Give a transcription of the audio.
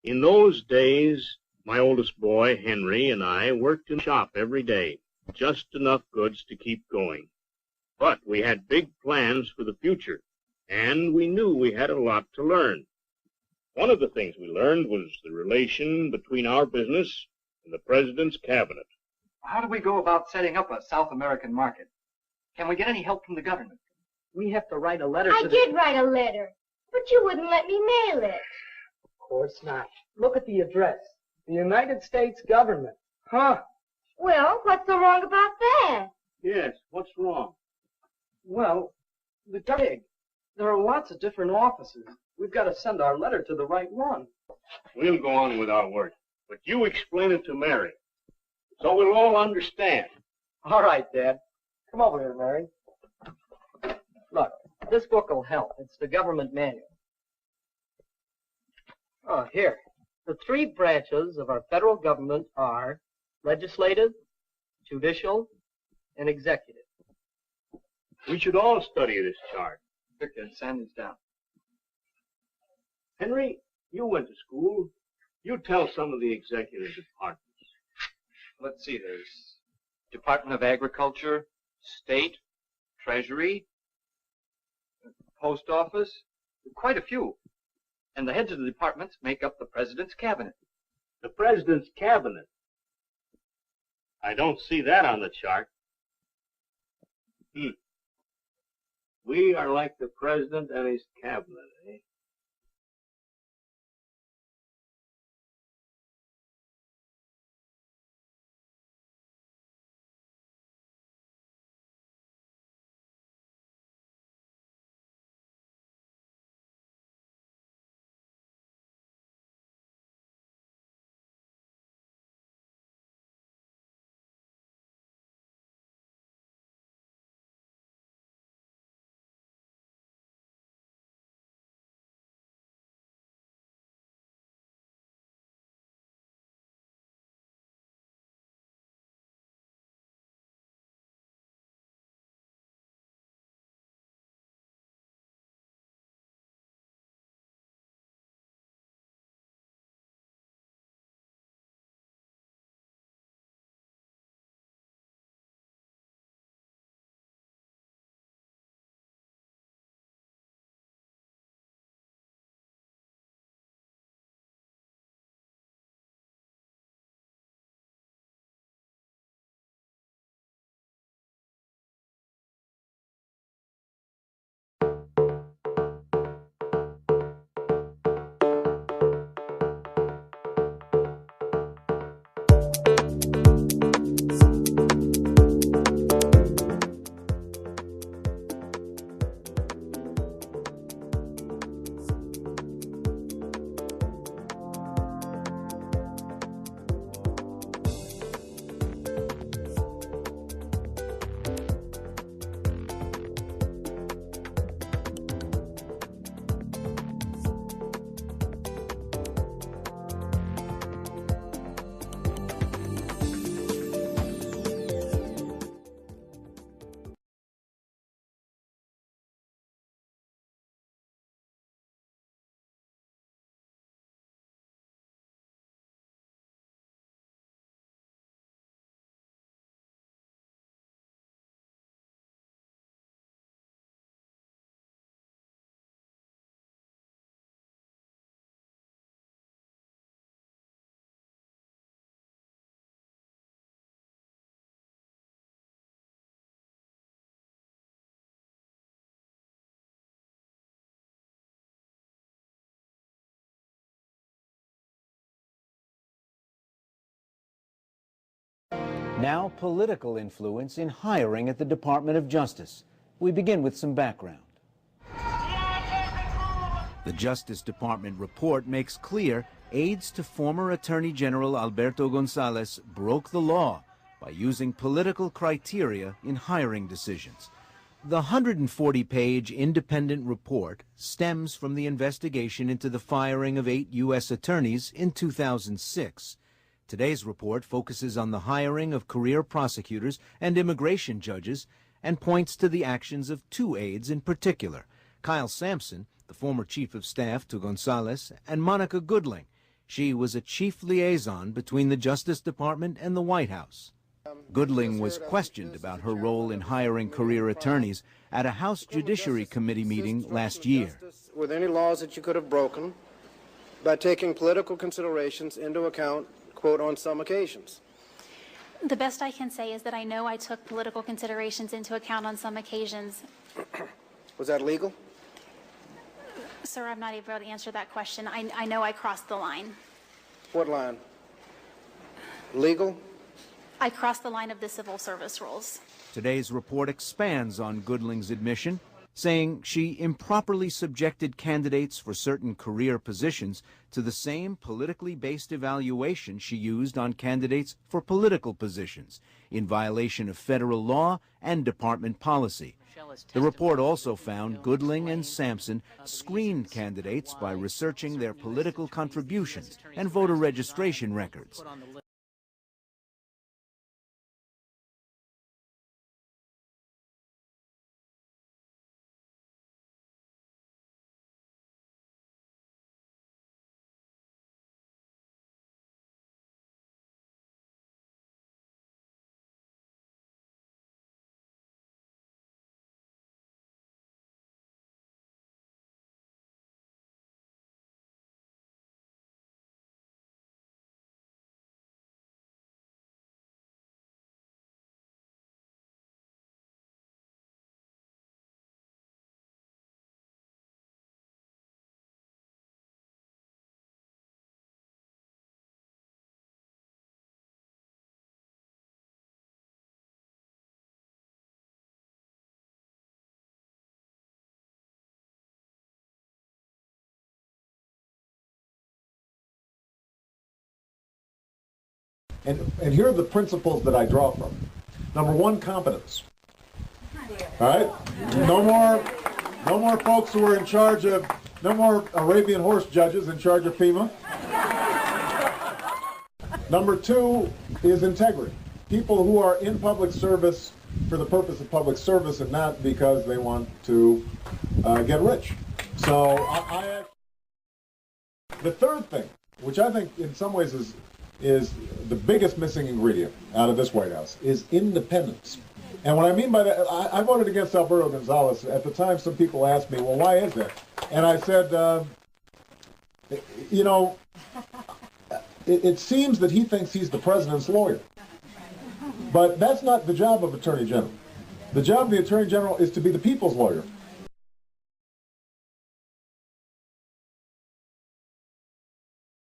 In those days, my oldest boy, Henry, and I worked in the shop every day, just enough goods to keep going. But we had big plans for the future, and we knew we had a lot to learn. One of the things we learned was the relation between our business and the President's cabinet. How do we go about setting up a South American market? Can we get any help from the government? We have to write a letter I did write a letter, but you wouldn't let me mail it. Of course not. Look at the address. The United States government. Huh? Well, what's so wrong about that? Yes, what's wrong? Well, the gig. There are lots of different offices. We've got to send our letter to the right one. We'll go on with our work, but you explain it to Mary, so we'll all understand. All right, Dad. Come over here, Mary. Look, this book will help. It's the government manual. Oh, here. The three branches of our federal government are legislative, judicial, and executive. We should all study this chart. Victor, sand these down. Henry, you went to school. You tell some of the executive departments. Let's see, there's Department of Agriculture, State, Treasury, Post Office, quite a few. And the heads of the departments make up the President's cabinet. The President's cabinet? I don't see that on the chart. We are like the President and his cabinet, eh? Now, political influence in hiring at the Department of Justice. We begin with some background. The Justice Department report makes clear aides to former Attorney General Alberto Gonzales broke the law by using political criteria in hiring decisions. The 140-page independent report stems from the investigation into the firing of 8 U.S. attorneys in 2006. Today's report focuses on the hiring of career prosecutors and immigration judges and points to the actions of 2 aides in particular, Kyle Sampson, the former chief of staff to Gonzales, and Monica Goodling. She was a chief liaison between the Justice Department and the White House. Goodling was questioned about her role in hiring career attorneys at a House Judiciary Committee meeting last year. Were there any laws that you could have broken by taking political considerations into account, quote, on some occasions? The best I can say is that I know I took political considerations into account on some occasions. Was that legal? Sir, I'm not able to answer that question. I know I crossed the line. What line? Legal? I crossed the line of the civil service rules. Today's report expands on Goodling's admission, saying she improperly subjected candidates for certain career positions to the same politically based evaluation she used on candidates for political positions, in violation of federal law and department policy. The report also found Goodling and Sampson screened candidates by researching their political contributions and voter registration records. And here are the principles that I draw from. Number one, competence. All right? No more folks who are in charge of, no more Arabian horse judges in charge of FEMA. Number two is integrity. People who are in public service for the purpose of public service and not because they want to get rich. So the third thing, which I think in some ways is the biggest missing ingredient out of this White House, is independence. And what I mean by that, I voted against Alberto Gonzales. At the time, some people asked me, well, why is that? And I said, you know, it seems that he thinks he's the president's lawyer. But that's not the job of Attorney General. The job of the Attorney General is to be the people's lawyer.